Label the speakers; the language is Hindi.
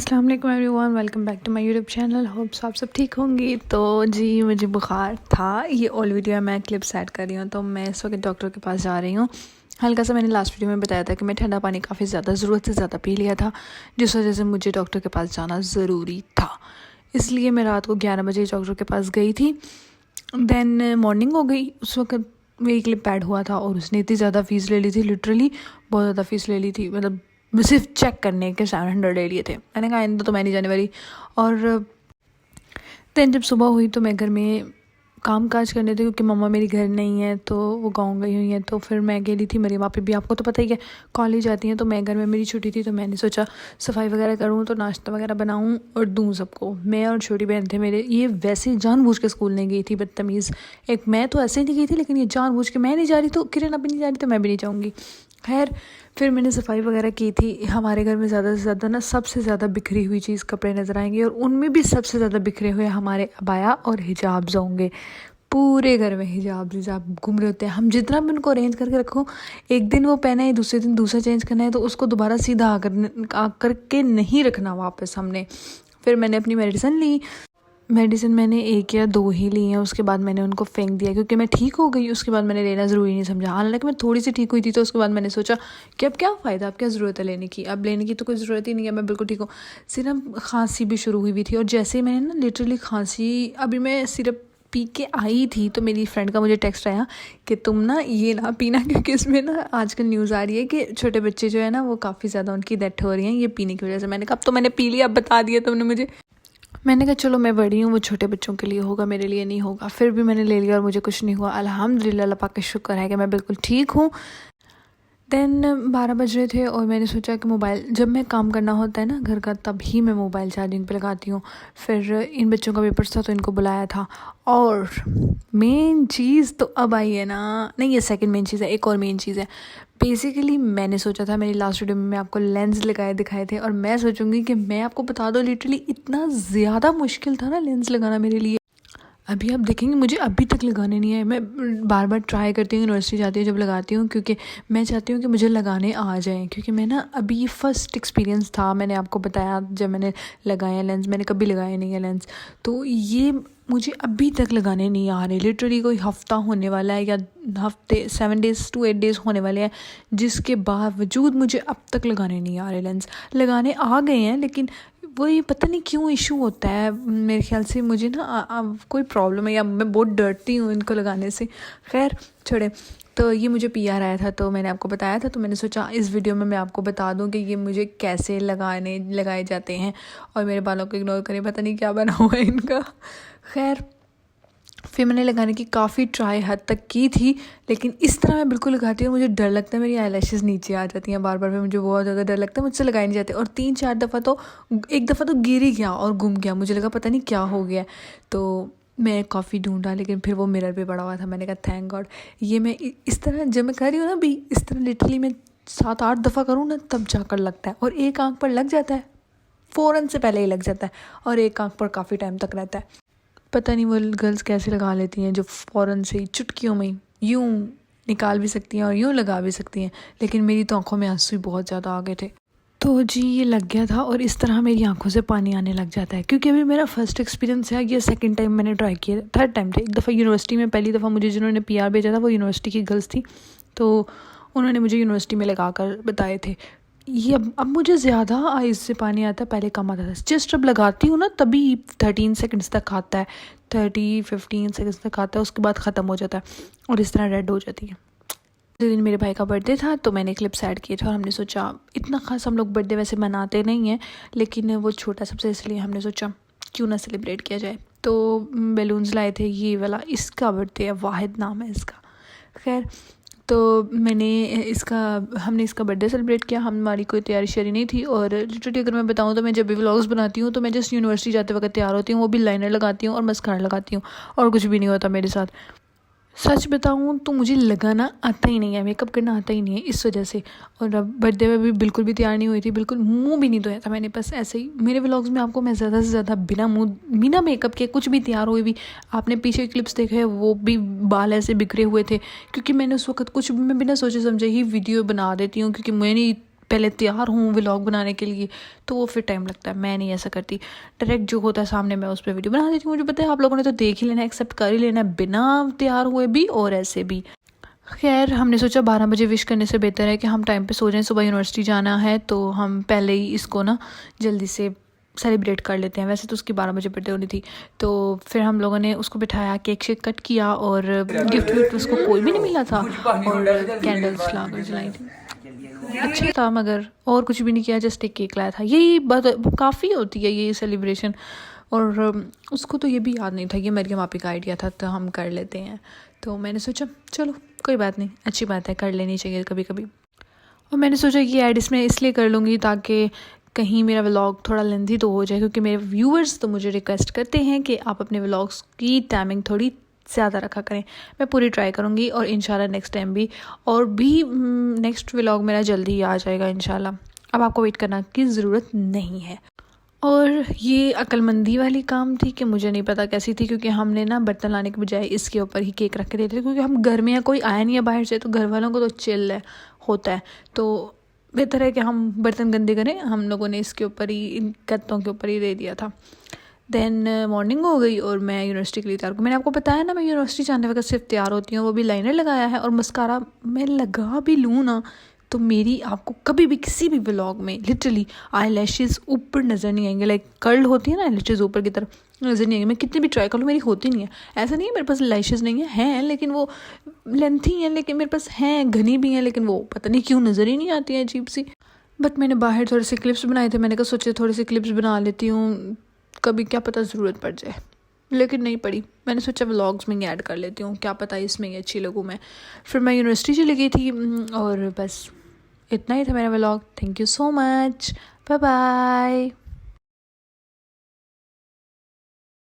Speaker 1: अस्सलाम वालेकुम everyone, welcome back to my YouTube channel. Hopes आप सब ठीक होंगी। तो जी मुझे बुखार था, ये ओल्ड वीडियो मैं क्लिप्स ऐड कर रही हूँ। तो मैं इस वक्त डॉक्टर के पास जा रही हूँ। हल्का सा मैंने लास्ट वीडियो में बताया था कि मैं ठंडा पानी काफ़ी ज़्यादा ज़रूरत से ज़्यादा पी लिया था, जिस वजह से मुझे डॉक्टर के पास जाना ज़रूरी था। इसलिए मैं रात को 11 बजे डॉक्टर के पास गई थी। देन मॉर्निंग हो गई, उस वक्त मेरी क्लिप ऐड हुआ था और उसने इतनी ज़्यादा फ़ीस ले ली थी, लिटरली बहुत ज़्यादा फ़ीस ले ली थी। मतलब सिर्फ चेक करने के 700 ले लिए थे। मैंने कहा इन तो मैं नहीं जाने वाली। और देन जब सुबह हुई तो मैं घर में काम काज करने थे, क्योंकि मम्मा मेरी घर नहीं है, तो वो गाँव गई हुई हैं। तो फिर मैं गेली थी, मेरी वापस भी आपको तो पता ही है कॉलेज जाती हैं। तो मैं घर में, मेरी छुट्टी थी, तो मैंने सोचा सफाई वगैरह करूँ, तो नाश्ता वगैरह बनाऊँ और दूँ सबको। मैं और छोटी बहन थे मेरे, ये वैसे जानबूझ के स्कूल नहीं गई थी, बदतमीज़। एक मैं तो ऐसे ही नहीं गई थी, लेकिन ये जानबूझ के, मैं नहीं जा रही तो किरण अभी नहीं जा रही तो मैं भी नहीं जाऊँगी। खैर फिर मैंने सफाई वगैरह की थी। हमारे घर में ज़्यादा से ज़्यादा सबसे ज़्यादा बिखरी हुई चीज़ कपड़े नज़र आएंगे, और उनमें भी सबसे ज़्यादा बिखरे हुए हमारे अबाया और हिजाब्स होंगे। पूरे घर में हिजाब घूम रहे होते हैं। हम जितना भी उनको अरेंज करके रखो, एक दिन वो पहना है, दूसरे दिन दूसरा चेंज करना है, तो उसको दोबारा सीधा करके नहीं रखना वापस हमने। फिर मैंने अपनी मेडिसिन मैंने 1 या 2 ही ली हैं, उसके बाद मैंने उनको फेंक दिया, क्योंकि मैं ठीक हो गई। उसके बाद मैंने लेना ज़रूरी नहीं समझा। हालांकि मैं थोड़ी सी ठीक हुई थी, तो उसके बाद मैंने सोचा कि अब क्या फ़ायदा, अब क्या ज़रूरत है लेने की, अब लेने की तो कोई ज़रूरत ही नहीं है, मैं बिल्कुल ठीक हूँ। सिर्फ खांसी भी शुरू हुई थी, और जैसे ही मैंने लिटरली खांसी, अभी मैं सिरप पी के आई थी, तो मेरी फ्रेंड का मुझे टेक्स्ट आया कि तुम ना ये ना पीना, क्योंकि इसमें ना आजकल न्यूज़ आ रही है कि छोटे बच्चे जो है ना, वो काफ़ी ज़्यादा उनकी डेथ हो रही है ये पीने की वजह से। मैंने कहा अब तो मैंने पी लिया, अब बता दिया तुमने मुझे। मैंने कहा चलो मैं बड़ी हूँ, वो छोटे बच्चों के लिए होगा, मेरे लिए नहीं होगा। फिर भी मैंने ले लिया और मुझे कुछ नहीं हुआ। अल्हम्दुलिल्लाह, अल्लाह पाक का शुक्र है कि मैं बिल्कुल ठीक हूँ। देन 12 बज रहे थे, और मैंने सोचा कि मोबाइल, जब मैं काम करना होता है ना घर का, तभी मैं मोबाइल चार्जिंग पे लगाती हूँ। फिर इन बच्चों का पेपर था, तो इनको बुलाया था। और मेन चीज़ तो अब आई है ना, नहीं ये सेकंड मेन चीज़ है, एक और मेन चीज़ है। बेसिकली मैंने सोचा था, मेरी लास्ट वीडियो में मैं आपको लेंस लगाए दिखाए थे, और मैं सोचूंगी कि मैं आपको बता दूँ, लिटरली इतना ज़्यादा मुश्किल था ना लेंस लगाना मेरे लिए। अभी आप देखेंगे मुझे अभी तक लगाने नहीं आए। मैं बार बार ट्राई करती हूँ, यूनिवर्सिटी जाती हूँ जब लगाती हूँ, क्योंकि मैं चाहती हूँ कि मुझे लगाने आ जाएं। क्योंकि मैं ना, अभी ये फर्स्ट एक्सपीरियंस था, मैंने आपको बताया जब मैंने लगाया लेंस, मैंने कभी लगाया नहीं है लेंस। तो ये मुझे अभी तक लगाने नहीं आ रहे। लिटरली कोई हफ़्ता होने वाला है, या हफ्ते 7 डेज़ to 8 डेज़ होने वाले हैं, जिसके बावजूद मुझे अब तक लगाने नहीं आ रहे लेंस। लगाने आ गए हैं, लेकिन वही पता नहीं क्यों इशू होता है। मेरे ख्याल से मुझे ना कोई प्रॉब्लम है, या मैं बहुत डरती हूँ इनको लगाने से। खैर छोड़े। तो ये मुझे PR आया था, तो मैंने आपको बताया था, तो मैंने सोचा इस वीडियो में मैं आपको बता दूं कि ये मुझे कैसे लगाए जाते हैं। और मेरे बालों को इग्नोर करें, पता नहीं क्या बना हुआ है इनका। खैर फिर मैंने लगाने की काफ़ी ट्राई हद तक की थी, लेकिन इस तरह मैं बिल्कुल लगाती हूँ, मुझे डर लगता है मेरी आईलैशेस नीचे आ जाती हैं बार बार। फिर मुझे बहुत ज़्यादा डर लगता है, मुझसे लगाए नहीं जाते। और 3-4 दफ़ा तो, एक दफ़ा तो गिर ही गया और गुम गया, मुझे लगा पता नहीं क्या हो गया। तो मैं काफ़ी ढूंढा, लेकिन फिर वो मिरर पे पड़ा हुआ था। मैंने कहा थैंक गॉड। ये मैं इस तरह जब मैं कर रही हूँ ना अभी, इस तरह लिटरली मैं 7-8 दफ़ा करूँ ना, तब जाकर लगता है। और एक आँख पर लग जाता है, फ़ौरन से पहले ही लग जाता है, और एक आँख पर काफ़ी टाइम तक रहता है। पता नहीं वो गर्ल्स कैसे लगा लेती हैं, जो फ़ौरन से ही चुटकियों में यूं निकाल भी सकती हैं और यूं लगा भी सकती हैं। लेकिन मेरी तो आंखों में आंसू बहुत ज़्यादा आ गए थे। तो जी ये लग गया था, और इस तरह मेरी आंखों से पानी आने लग जाता है। क्योंकि अभी मेरा फर्स्ट एक्सपीरियंस है, ये सेकंड टाइम मैंने ट्राई किया, थर्ड टाइम थे। एक दफ़ा यूनिवर्सिटी में, पहली दफ़ा मुझे जिन्होंने PR भेजा था वो यूनिवर्सिटी की गर्ल्स थी, तो उन्होंने मुझे यूनिवर्सिटी में लगा कर बताए थे। ये अब मुझे ज़्यादा आइज़ से पानी आता है, पहले कम आता था। जस्ट अब लगाती हूँ ना, तभी 13 सेकंड्स तक आता है, 15 सेकंड्स तक आता है, उसके बाद ख़त्म हो जाता है, और इस तरह रेड हो जाती है। उस दिन मेरे भाई का बर्थडे था, तो मैंने क्लिप्स ऐड किए थे, और हमने सोचा, इतना ख़ास हम लोग बर्थडे वैसे मनाते नहीं हैं, लेकिन वो छोटा सबसे, इसलिए हमने सोचा क्यों ना सेलिब्रेट किया जाए। तो बैलून्स लाए थे, ये वाला इसका बर्थडे है, वाहिद नाम है इसका। खैर तो हमने इसका बर्थडे सेलिब्रेट किया। हमारी कोई तैयारी शरी नहीं थी। और लिटरली अगर मैं बताऊँ तो मैं जब भी व्लॉग्स बनाती हूँ, तो मैं जस्ट यूनिवर्सिटी जाते वक्त तैयार होती हूँ, वो भी लाइनर लगाती हूँ और मस्कारा लगाती हूँ, और कुछ भी नहीं होता मेरे साथ। सच बताऊँ तो मुझे लगाना आता ही नहीं है, मेकअप करना आता ही नहीं है, इस वजह से। और अब बर्थडे में भी बिल्कुल भी तैयार नहीं हुई थी, बिल्कुल मुंह भी नहीं धोया था मैंने, बस ऐसे ही। मेरे व्लॉग्स में आपको मैं ज़्यादा से ज़्यादा बिना मेकअप के, कुछ भी तैयार हुए भी, आपने पीछे क्लिप्स देखे हैं, वो भी बाल ऐसे बिखरे हुए थे, क्योंकि मैंने उस वक्त कुछ भी, मैं बिना सोचे समझे ही वीडियो बना देती हूँ, क्योंकि मैंने पहले तैयार हूँ व्लॉग बनाने के लिए, तो वो फिर टाइम लगता है। मैं नहीं ऐसा करती, डायरेक्ट जो होता है सामने मैं उस पर वीडियो बना देती हूँ। मुझे पता है आप लोगों ने तो देख ही लेना है, एक्सेप्ट कर ही लेना है, बिना तैयार हुए भी और ऐसे भी। खैर हमने सोचा 12 बजे विश करने से बेहतर है कि हम टाइम पे सो जाएं, सुबह यूनिवर्सिटी जाना है तो हम पहले ही इसको ना जल्दी से सेलिब्रेट कर लेते हैं। वैसे तो उसकी 12 बजे बर्थडे होनी थी, तो फिर हम लोगों ने उसको बिठाया, केक शेक कट किया और गिफ्ट विफ्ट उसको कोई भी नहीं मिला था और कैंडल्स जलाई थी। अच्छा था मगर और कुछ भी नहीं किया, जस्ट एक केक लाया था। यही बात काफ़ी होती है ये सेलिब्रेशन। और उसको तो ये भी याद नहीं था, ये मरियम आपी का आइडिया था तो हम कर लेते हैं। तो मैंने सोचा चलो कोई बात नहीं, अच्छी बात है, कर लेनी चाहिए कभी कभी। और मैंने सोचा कि ऐड इसमें इसलिए कर लूँगी ताकि कहीं मेरा व्लॉग थोड़ा लेंथी तो हो जाए, क्योंकि मेरे व्यूअर्स तो मुझे रिक्वेस्ट करते हैं कि आप अपने व्लॉग्स की टाइमिंग थोड़ी ज़्यादा रखा करें। मैं पूरी ट्राई करूँगी और इंशाल्लाह नेक्स्ट टाइम भी, और भी नेक्स्ट व्लॉग मेरा जल्दी ही आ जाएगा इंशाल्लाह। अब आपको वेट करना की ज़रूरत नहीं है। और ये अक्लमंदी वाली काम थी कि मुझे नहीं पता कैसी थी, क्योंकि हमने ना बर्तन लाने के बजाय इसके ऊपर ही केक रख के देते थे, क्योंकि हम घर में हैं, कोई आया नहीं है बाहर से, तो घर वालों को तो चिल है होता है, तो बेहतर है कि हम बर्तन गंदे करें। हम लोगों ने इसके ऊपर ही, इन गत्तों के ऊपर ही दे दिया था। देन मॉर्निंग हो गई और मैं यूनिवर्सिटी के लिए तैयार हूँ। मैंने आपको बताया ना मैं यूनिवर्सिटी जाने वक्त सिर्फ तैयार होती हूँ, वो भी लाइनर लगाया है और मस्कारा मैं लगा भी लूँ ना तो मेरी आपको कभी भी किसी भी व्लॉग में लिटरली आई लैशेज़ ऊपर नज़र नहीं आएंगे। लाइक कर्ल होती है ना आई लैशेज़ ऊपर की तरफ नज़र नहीं आएंगे। मैं कितनी भी ट्राई कर लूँ मेरी होती नहीं है। ऐसा नहीं है मेरे पास लैशेज़ नहीं हैं, लेकिन वो लेंथी हैं, लेकिन मेरे पास हैं, घनी भी हैं, लेकिन वो पता नहीं क्यों नज़र ही नहीं आती है, अजीब सी। बट मैंने बाहर थोड़े से क्लिप्स बनाए थे, मैंने कहा सोचे थोड़े से क्लिप्स बना लेती हूँ, कभी क्या पता ज़रूरत पड़ जाए, लेकिन नहीं पड़ी। मैंने सोचा व्लॉग्स में ऐड कर लेती हूँ, क्या पता इसमें ही अच्छी लगूँ मैं। फिर मैं यूनिवर्सिटी चली गई थी और बस इतना ही था मेरा vlog. Thank you so much, bye bye.